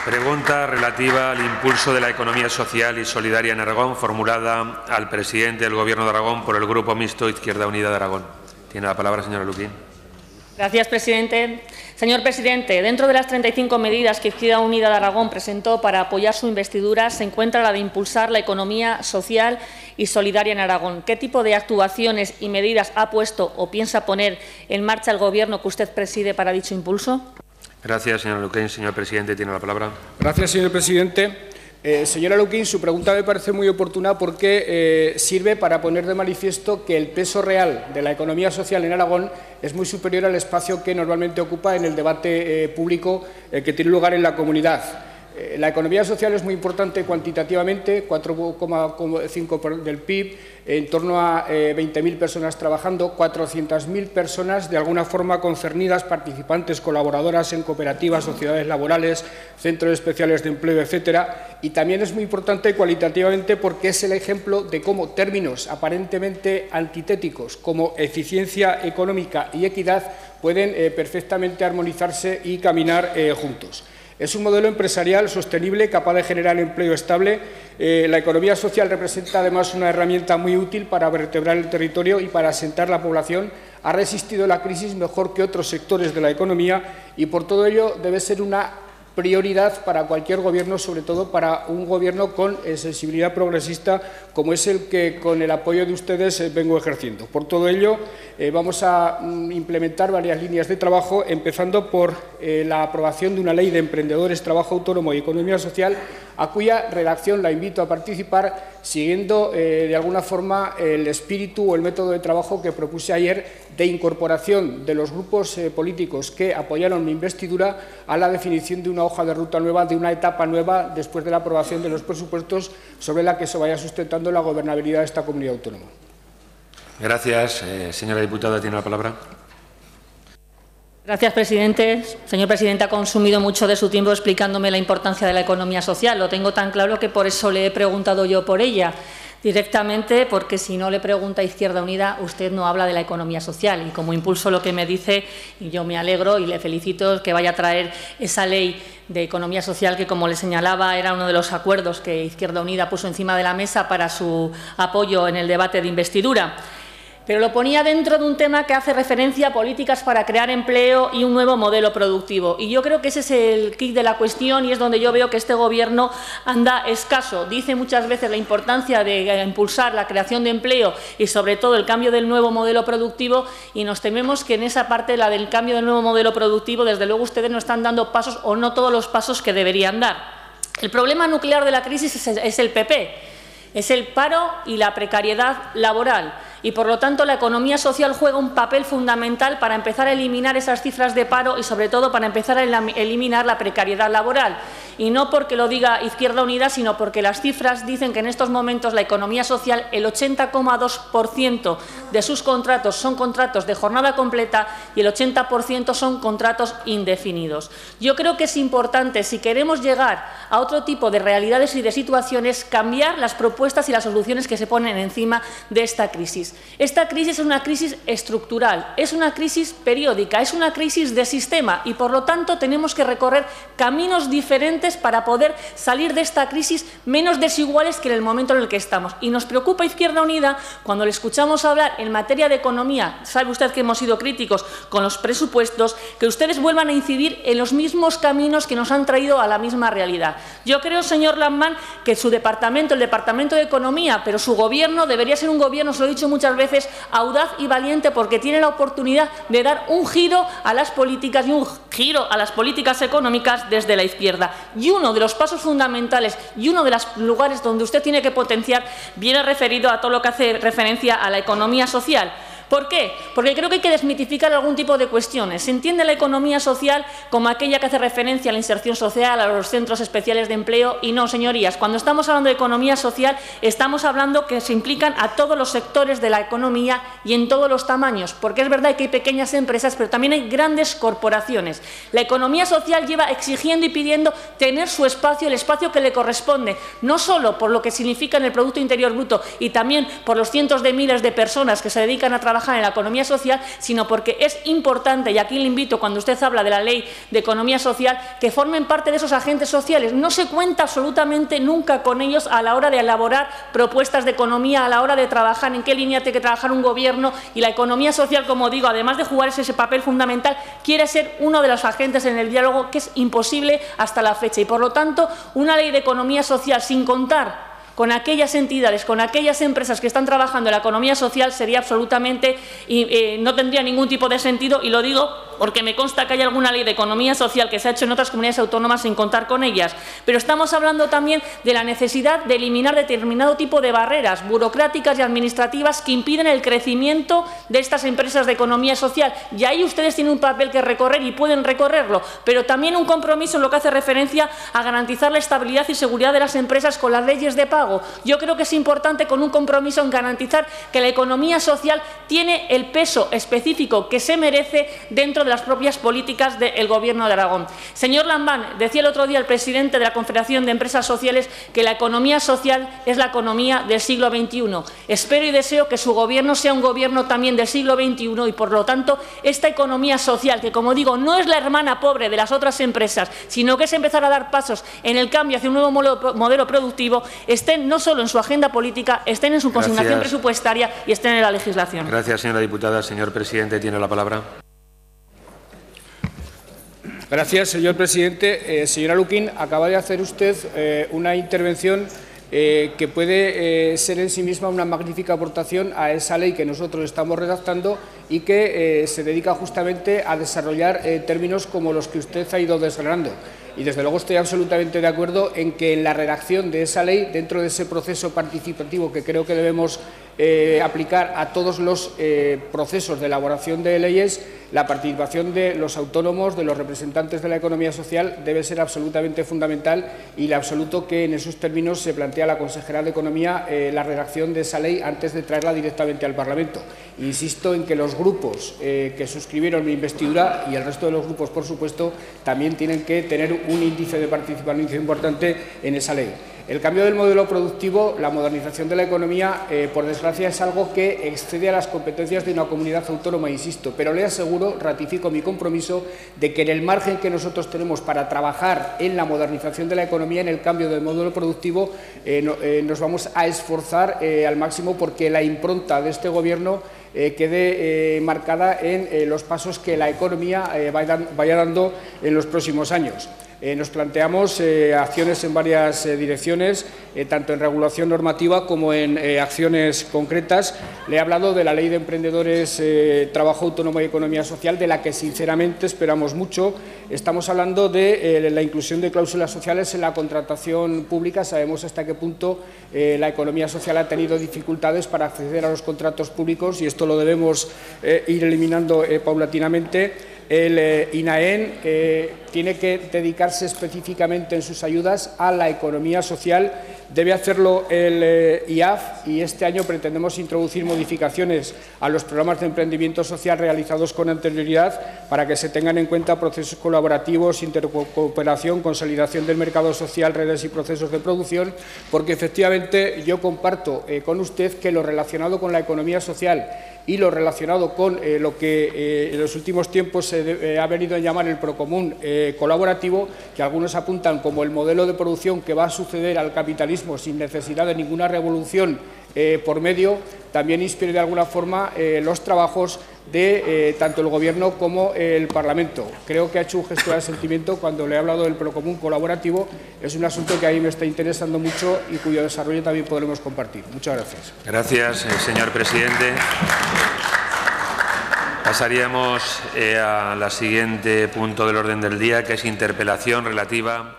Pregunta relativa al impulso de la economía social y solidaria en Aragón, formulada al presidente del Gobierno de Aragón por el Grupo Mixto Izquierda Unida de Aragón. Tiene la palabra, señora Luquín. Gracias, presidente. Señor presidente, dentro de las 35 medidas que Izquierda Unida de Aragón presentó para apoyar su investidura se encuentra la de impulsar la economía social y solidaria en Aragón. ¿Qué tipo de actuaciones y medidas ha puesto o piensa poner en marcha el Gobierno que usted preside para dicho impulso? Gracias, señora Luquín. Señor presidente, tiene la palabra. Gracias, señor presidente. Señora Luquín, su pregunta me parece muy oportuna porque sirve para poner de manifiesto que el peso real de la economía social en Aragón es muy superior al espacio que normalmente ocupa en el debate público que tiene lugar en la comunidad. La economía social es muy importante cuantitativamente, 4,5% del PIB, en torno a 20.000 personas trabajando, 400.000 personas de alguna forma concernidas, participantes, colaboradoras en cooperativas, sociedades laborales, centros especiales de empleo, etcétera. Y también es muy importante cualitativamente porque es el ejemplo de cómo términos aparentemente antitéticos como eficiencia económica y equidad pueden perfectamente armonizarse y caminar juntos. Es un modelo empresarial sostenible, capaz de generar empleo estable. La economía social representa además una herramienta muy útil para vertebrar el territorio y para asentar la población. Ha resistido la crisis mejor que otros sectores de la economía y por todo ello debe ser una prioridad para cualquier gobierno, sobre todo para un gobierno con sensibilidad progresista como es el que con el apoyo de ustedes vengo ejerciendo. Por todo ello vamos a implementar varias líneas de trabajo, empezando por la aprobación de una ley de emprendedores, trabajo autónomo y economía social, a cuya redacción la invito a participar siguiendo de alguna forma el espíritu o el método de trabajo que propuse ayer de incorporación de los grupos políticos que apoyaron mi investidura a la definición de una hoja de ruta nueva, de una etapa nueva después de la aprobación de los presupuestos sobre la que se vaya sustentando la gobernabilidad de esta comunidad autónoma. Gracias. Señora diputada, tiene la palabra. Gracias, presidente. Señor presidente, ha consumido mucho de su tiempo explicándome la importancia de la economía social. Lo tengo tan claro que por eso le he preguntado yo por ella directamente, porque si no le pregunta a Izquierda Unida, usted no habla de la economía social. Y como impulso lo que me dice, y yo me alegro y le felicito que vaya a traer esa ley de economía social que, como le señalaba, era uno de los acuerdos que Izquierda Unida puso encima de la mesa para su apoyo en el debate de investidura. Pero lo ponía dentro de un tema que hace referencia a políticas para crear empleo y un nuevo modelo productivo. Y yo creo que ese es el quid de la cuestión y es donde yo veo que este Gobierno anda escaso. Dice muchas veces la importancia de impulsar la creación de empleo y, sobre todo, el cambio del nuevo modelo productivo, y nos tememos que en esa parte, la del cambio del nuevo modelo productivo, desde luego ustedes no están dando pasos o no todos los pasos que deberían dar. El problema nuclear de la crisis es el PP, es el paro y la precariedad laboral. Y, por lo tanto, la economía social juega un papel fundamental para empezar a eliminar esas cifras de paro y, sobre todo, para empezar a eliminar la precariedad laboral. Y no porque lo diga Izquierda Unida, sino porque las cifras dicen que en estos momentos la economía social, el 80,2% de sus contratos son contratos de jornada completa y el 80% son contratos indefinidos. Yo creo que es importante, si queremos llegar a otro tipo de realidades y de situaciones, cambiar las propuestas y las soluciones que se ponen encima de esta crisis. Esta crisis es una crisis estructural, es una crisis periódica, es una crisis de sistema y, por lo tanto, tenemos que recorrer caminos diferentes para poder salir de esta crisis menos desiguales que en el momento en el que estamos. Y nos preocupa Izquierda Unida cuando le escuchamos hablar en materia de economía. Sabe usted que hemos sido críticos con los presupuestos, que ustedes vuelvan a incidir en los mismos caminos que nos han traído a la misma realidad. Yo creo, señor Lamán, que su departamento, el Departamento de Economía, pero su Gobierno debería ser un Gobierno, se lo he dicho muchas veces, audaz y valiente, porque tiene la oportunidad de dar un giro a las políticas y un giro a las políticas económicas desde la izquierda. Y uno de los pasos fundamentales y uno de los lugares donde usted tiene que potenciar viene referido a todo lo que hace referencia a la economía social. ¿Por qué? Porque creo que hay que desmitificar algún tipo de cuestiones. Se entiende la economía social como aquella que hace referencia a la inserción social, a los centros especiales de empleo, y no, señorías. Cuando estamos hablando de economía social, estamos hablando que se implican a todos los sectores de la economía y en todos los tamaños, porque es verdad que hay pequeñas empresas, pero también hay grandes corporaciones. La economía social lleva exigiendo y pidiendo tener su espacio, el espacio que le corresponde, no solo por lo que significa en el Producto Interior Bruto y también por los cientos de miles de personas que se dedican a trabajar trabajar en la economía social, sino porque es importante, y aquí le invito, cuando usted habla de la ley de economía social, que formen parte de esos agentes sociales. No se cuenta absolutamente nunca con ellos a la hora de elaborar propuestas de economía, a la hora de trabajar en qué línea tiene que trabajar un gobierno, y la economía social, como digo, además de jugar ese papel fundamental, quiere ser uno de los agentes en el diálogo, que es imposible hasta la fecha. Y, por lo tanto, una ley de economía social sin contar con aquellas entidades, con aquellas empresas que están trabajando en la economía social sería absolutamente, no tendría ningún tipo de sentido, y lo digo porque me consta que hay alguna ley de economía social que se ha hecho en otras comunidades autónomas sin contar con ellas. Pero estamos hablando también de la necesidad de eliminar determinado tipo de barreras burocráticas y administrativas que impiden el crecimiento de estas empresas de economía social. Y ahí ustedes tienen un papel que recorrer y pueden recorrerlo, pero también un compromiso en lo que hace referencia a garantizar la estabilidad y seguridad de las empresas con las leyes de pago. Yo creo que es importante, con un compromiso en garantizar que la economía social tiene el peso específico que se merece dentro de las propias políticas del Gobierno de Aragón. Señor Lambán, decía el otro día el presidente de la Confederación de Empresas Sociales que la economía social es la economía del siglo XXI. Espero y deseo que su Gobierno sea un Gobierno también del siglo XXI y, por lo tanto, esta economía social, que, como digo, no es la hermana pobre de las otras empresas, sino que es empezar a dar pasos en el cambio hacia un nuevo modelo productivo, estén no solo en su agenda política, estén en su consignación presupuestaria y estén en la legislación. Gracias, señora diputada. Señor presidente, tiene la palabra. Gracias, señor presidente. Señora Luquín, acaba de hacer usted una intervención que puede ser en sí misma una magnífica aportación a esa ley que nosotros estamos redactando y que se dedica justamente a desarrollar términos como los que usted ha ido desgranando. Y, desde luego, estoy absolutamente de acuerdo en que en la redacción de esa ley, dentro de ese proceso participativo que creo que debemos aplicar a todos los procesos de elaboración de leyes, la participación de los autónomos, de los representantes de la economía social, debe ser absolutamente fundamental, y le absoluto que en esos términos se plantea la consejera de Economía la redacción de esa ley antes de traerla directamente al Parlamento. Insisto en que los grupos que suscribieron mi investidura, y el resto de los grupos, por supuesto, también tienen que tener un índice de participación importante en esa ley. El cambio del modelo productivo, la modernización de la economía, por desgracia, es algo que excede a las competencias de una comunidad autónoma, insisto, pero le aseguro, ratifico mi compromiso de que en el margen que nosotros tenemos para trabajar en la modernización de la economía, en el cambio del modelo productivo, nos vamos a esforzar al máximo porque la impronta de este Gobierno quede marcada en los pasos que la economía vaya dando en los próximos años. Nos planteamos acciones en varias direcciones, tanto en regulación normativa como en acciones concretas. Le he hablado de la Ley de Emprendedores, Trabajo Autónomo y Economía Social, de la que sinceramente esperamos mucho. Estamos hablando de la inclusión de cláusulas sociales en la contratación pública. Sabemos hasta qué punto la economía social ha tenido dificultades para acceder a los contratos públicos, y esto lo debemos ir eliminando paulatinamente. El INAEN tiene que dedicarse específicamente en sus ayudas a la economía social. Debe hacerlo el IAF, y este año pretendemos introducir modificaciones a los programas de emprendimiento social realizados con anterioridad para que se tengan en cuenta procesos colaborativos, intercooperación, consolidación del mercado social, redes y procesos de producción, porque efectivamente yo comparto con usted que lo relacionado con la economía social y lo relacionado con lo que en los últimos tiempos se ha venido a llamar el procomún colaborativo, que algunos apuntan como el modelo de producción que va a suceder al capitalismo sin necesidad de ninguna revolución por medio, también inspire de alguna forma los trabajos de tanto el Gobierno como el Parlamento. Creo que ha hecho un gesto de sentimiento cuando le he hablado del procomún colaborativo. Es un asunto que a mí me está interesando mucho y cuyo desarrollo también podremos compartir. Muchas gracias. Gracias, señor presidente. Pasaríamos al siguiente punto del orden del día, que es interpelación relativa